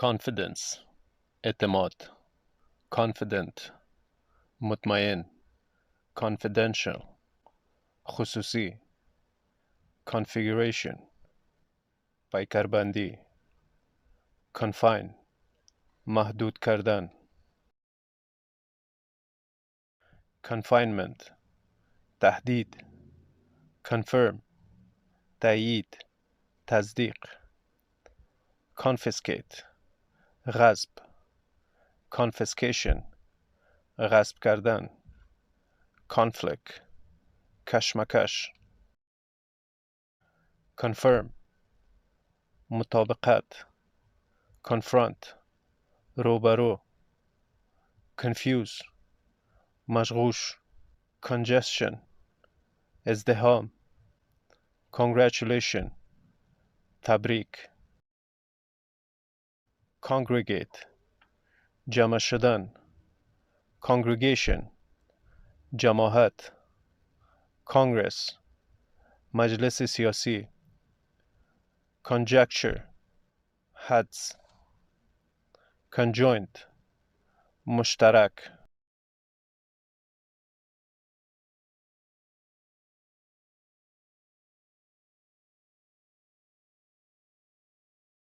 confidence اعتماد confident مطمئن confidential خصوصی configuration پیکربندی confine محدود کردن confinement تهدید confirm تایید تصدیق confiscate غصب confiscation غصب کردن conflict کشمکش confirm مطابقت confront روبرو confuse مشغوش congestion ازدحام congratulation تبریک congregate جمع شدن congregation جماعت congress مجلس سیاسی conjecture حدس conjoint مشترک